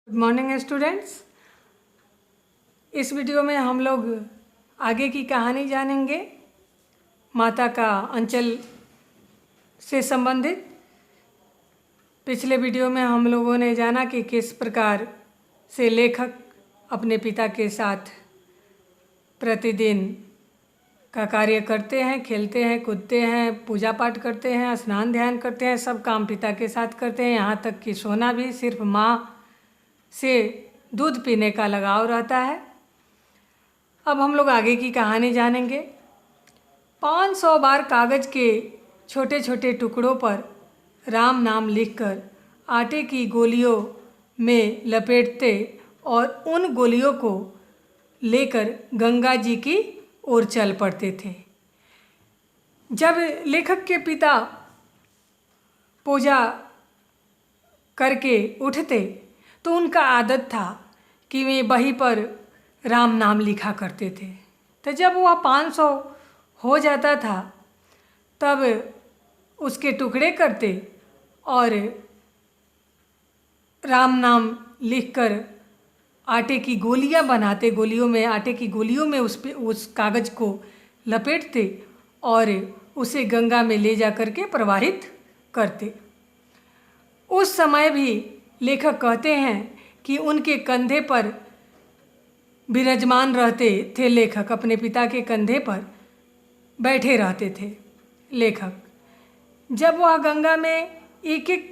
Good morning students. इस video में हम लोग आगे की कहानी जानेंगे माता का अंचल से संबंधित। पिछले वीडियो में हम लोगों ने जाना कि किस प्रकार से लेखक अपने पिता के साथ प्रतिदिन का कार्य करते हैं, खेलते हैं, कूदते हैं, पूजा पाठ करते हैं, स्नान ध्यान करते हैं, सब काम पिता के साथ करते हैं। यहाँ तक कि सोना भी सिर्फ माँ से दूध पीने का लगाव रहता है। अब हम लोग आगे की कहानी जानेंगे। 500 बार कागज़ के छोटे छोटे टुकड़ों पर राम नाम लिखकर आटे की गोलियों में लपेटते और उन गोलियों को लेकर गंगा जी की ओर चल पड़ते थे। जब लेखक के पिता पूजा करके उठते तो उनका आदत था कि वे वहीं पर राम नाम लिखा करते थे। तो जब वह 500 हो जाता था तब उसके टुकड़े करते और राम नाम लिखकर आटे की गोलियां बनाते, आटे की गोलियों में उस कागज़ को लपेटते और उसे गंगा में ले जा कर के प्रवाहित करते। उस समय भी लेखक कहते हैं कि उनके कंधे पर विराजमान रहते थे। लेखक अपने पिता के कंधे पर बैठे रहते थे। लेखक जब वह गंगा में एक एक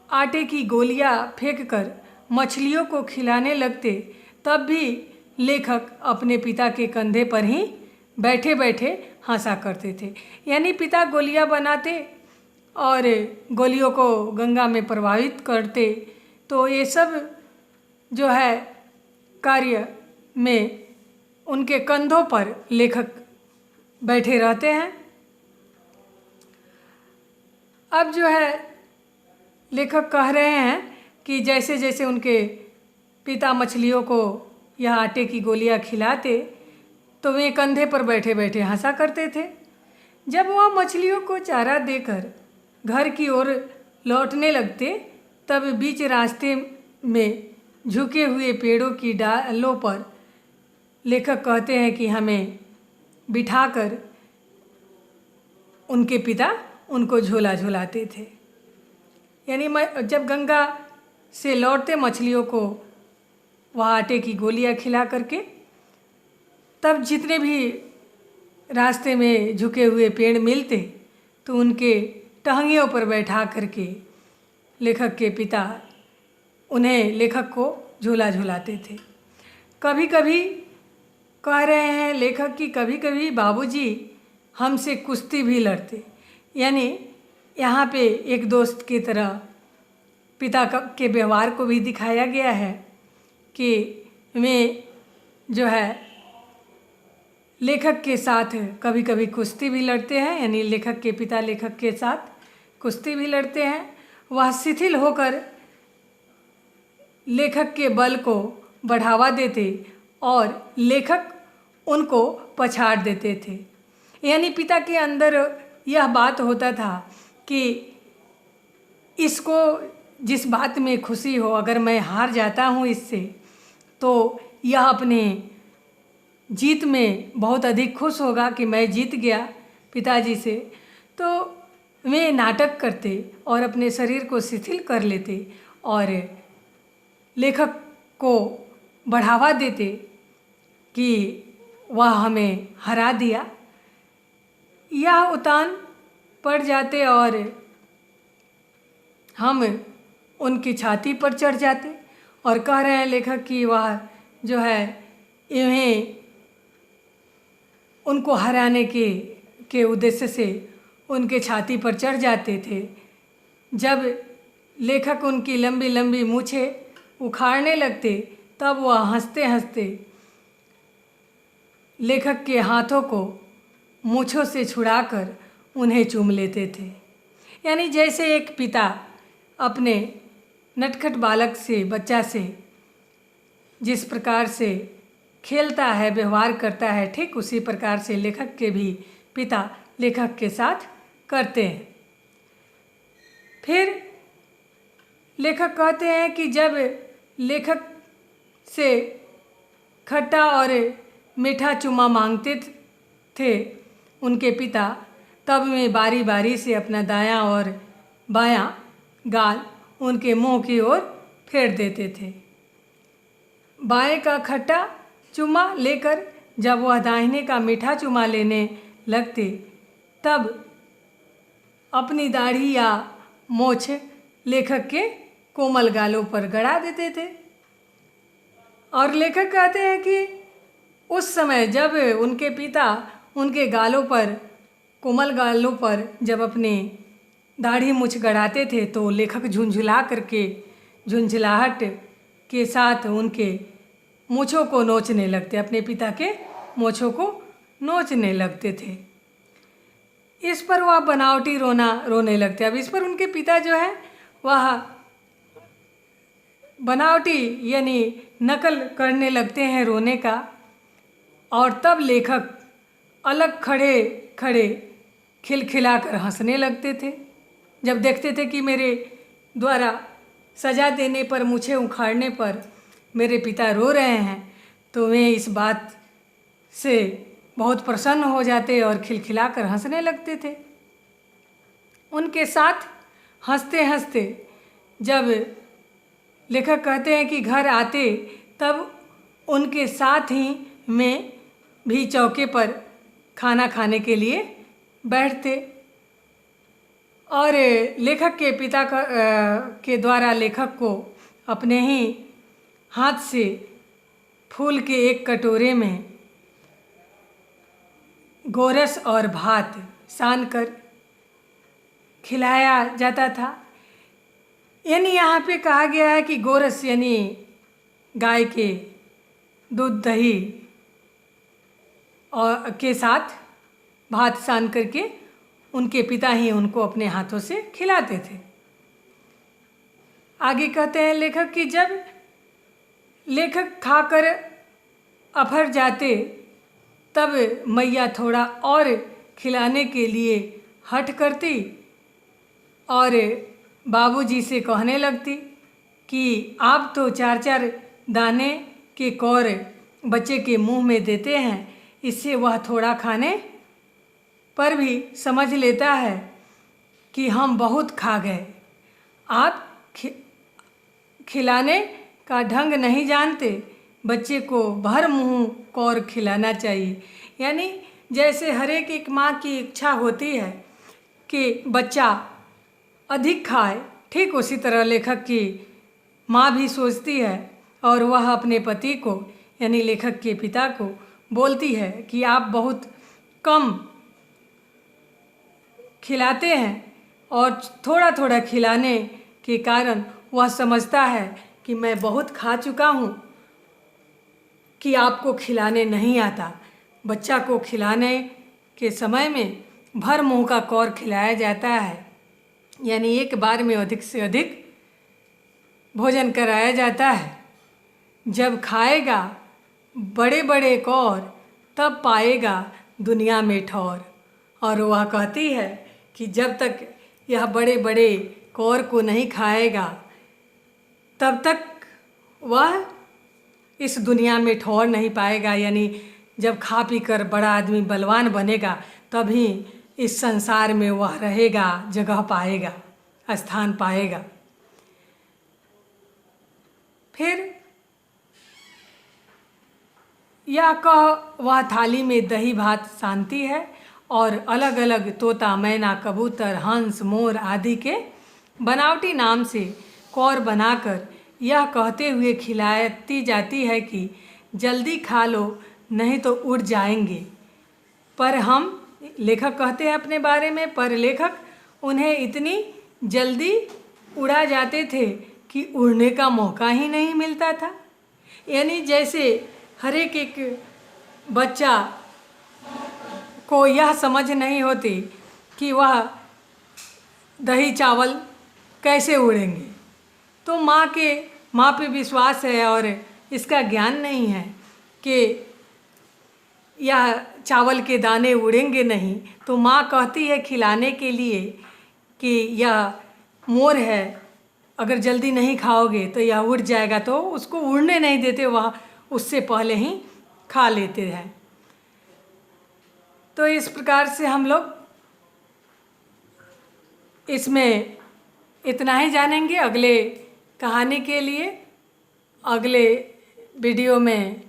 आटे की गोलियां फेंककर मछलियों को खिलाने लगते तब भी लेखक अपने पिता के कंधे पर ही बैठे बैठे हंसा करते थे। यानी पिता गोलियां बनाते और गोलियों को गंगा में प्रवाहित करते, तो ये सब जो है कार्य में उनके कंधों पर लेखक बैठे रहते हैं। अब जो है लेखक कह रहे हैं कि जैसे जैसे उनके पिता मछलियों को यह आटे की गोलियां खिलाते तो वे कंधे पर बैठे बैठे हंसा करते थे। जब वह मछलियों को चारा देकर घर की ओर लौटने लगते तब बीच रास्ते में झुके हुए पेड़ों की डालों पर लेखक कहते हैं कि हमें बिठाकर उनके पिता उनको झोला झुलाते थे। यानी जब गंगा से लौटते मछलियों को वह आटे की गोलियां खिला करके, तब जितने भी रास्ते में झुके हुए पेड़ मिलते तो उनके टहनियों पर बैठा करके लेखक के पिता उन्हें, लेखक को झूला झुलाते थे। कभी कभी कह रहे हैं लेखक कि कभी कभी बाबूजी हमसे कुश्ती भी लड़ते। यानी यहाँ पे एक दोस्त की तरह पिता के व्यवहार को भी दिखाया गया है कि वे जो है लेखक के साथ कभी कभी कुश्ती भी लड़ते हैं। यानी लेखक के पिता लेखक के साथ कुश्ती भी लड़ते हैं। वह शिथिल होकर लेखक के बल को बढ़ावा देते और लेखक उनको पछाड़ देते थे। यानी पिता के अंदर यह बात होता था कि इसको जिस बात में खुशी हो, अगर मैं हार जाता हूँ इससे तो यह अपने जीत में बहुत अधिक खुश होगा कि मैं जीत गया पिताजी से। तो वे नाटक करते और अपने शरीर को शिथिल कर लेते और लेखक को बढ़ावा देते कि वह हमें हरा दिया। यह उतान पड़ जाते और हम उनकी छाती पर चढ़ जाते और कह रहे हैं लेखक कि वह जो है इन्हें उनको हराने के उद्देश्य से उनके छाती पर चढ़ जाते थे। जब लेखक उनकी लंबी लंबी मूछें उखाड़ने लगते तब वह हंसते हंसते लेखक के हाथों को मूँछों से छुड़ाकर उन्हें चूम लेते थे। यानी जैसे एक पिता अपने नटखट बालक से, बच्चा से जिस प्रकार से खेलता है, व्यवहार करता है, ठीक उसी प्रकार से लेखक के भी पिता लेखक के साथ करते हैं। फिर लेखक कहते हैं कि जब लेखक से खट्टा और मीठा चुम्मा मांगते थे उनके पिता, तब वे बारी बारी से अपना दायां और बायां गाल उनके मुंह की ओर फेर देते थे। बाएं का खट्टा चुम्मा लेकर जब वह दाहिने का मीठा चुम्मा लेने लगते, तब अपनी दाढ़ी या मोछ लेखक के कोमल गालों पर गड़ा देते थे। और लेखक कहते हैं कि उस समय जब उनके पिता उनके गालों पर, कोमल गालों पर जब अपने दाढ़ी मूछ गड़ाते थे, तो लेखक झुंझुला करके, झुंझलाहट के साथ उनके मूँछों को नोचने लगते, अपने पिता के मूँछों को नोचने लगते थे। इस पर वह बनावटी रोने लगते। अब इस पर उनके पिता जो है वह बनावटी यानी नकल करने लगते हैं रोने का। और तब लेखक अलग खड़े खड़े खिलखिलाकर हंसने लगते थे। जब देखते थे कि मेरे द्वारा सजा देने पर, मूछें उखाड़ने पर मेरे पिता रो रहे हैं, तो वे इस बात से बहुत प्रसन्न हो जाते और खिलखिलाकर हंसने लगते थे। उनके साथ हंसते हंसते जब लेखक कहते हैं कि घर आते, तब उनके साथ ही में भी चौके पर खाना खाने के लिए बैठते। और लेखक के पिता के द्वारा लेखक को अपने ही हाथ से फूल के एक कटोरे में गोरस और भात सान कर खिलाया जाता था। यानी यहाँ पे कहा गया है कि गोरस यानी गाय के दूध दही और के साथ भात सान करके उनके पिता ही उनको अपने हाथों से खिलाते थे। आगे कहते हैं लेखक कि जब लेखक खाकर अफर जाते, तब मैया थोड़ा और खिलाने के लिए हठ करती और बाबूजी से कहने लगती कि आप तो 4-4 दाने के कौर बच्चे के मुंह में देते हैं, इससे वह थोड़ा खाने पर भी समझ लेता है कि हम बहुत खा गए। आप खिलाने का ढंग नहीं जानते, बच्चे को भर मुंह कौर खिलाना चाहिए। यानी जैसे हर एक माँ की इच्छा होती है कि बच्चा अधिक खाए, ठीक उसी तरह लेखक की माँ भी सोचती है और वह अपने पति को यानी लेखक के पिता को बोलती है कि आप बहुत कम खिलाते हैं और थोड़ा थोड़ा खिलाने के कारण वह समझता है कि मैं बहुत खा चुका हूँ कि आपको खिलाने नहीं आता। बच्चा को खिलाने के समय में भर मुंह का कौर खिलाया जाता है, यानी एक बार में अधिक से अधिक भोजन कराया जाता है। जब खाएगा बड़े बड़े कौर, तब पाएगा दुनिया में ठौर। और वह कहती है कि जब तक यह बड़े बड़े कौर को नहीं खाएगा, तब तक वह इस दुनिया में ठौर नहीं पाएगा। यानी जब खा पी कर बड़ा आदमी बलवान बनेगा, तभी इस संसार में वह रहेगा, जगह पाएगा, स्थान पाएगा। फिर यह कह वह थाली में दही भात सानती है और अलग अलग तोता, मैना, कबूतर, हंस, मोर आदि के बनावटी नाम से कौर बनाकर यह कहते हुए खिलाती जाती है कि जल्दी खा लो नहीं तो उड़ जाएंगे। पर हम, लेखक कहते हैं अपने बारे में, पर लेखक उन्हें इतनी जल्दी उड़ा जाते थे कि उड़ने का मौका ही नहीं मिलता था। यानी जैसे हर एक बच्चा को यह समझ नहीं होती कि वह दही चावल कैसे उड़ेंगे, तो माँ पे विश्वास है और इसका ज्ञान नहीं है कि यह चावल के दाने उड़ेंगे नहीं, तो माँ कहती है खिलाने के लिए कि यह मोर है, अगर जल्दी नहीं खाओगे तो यह उड़ जाएगा, तो उसको उड़ने नहीं देते, वह उससे पहले ही खा लेते हैं। तो इस प्रकार से हम लोग इसमें इतना ही जानेंगे। अगले कहानी के लिए अगले वीडियो में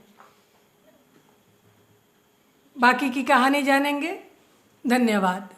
बाकी की कहानी जानेंगे। धन्यवाद।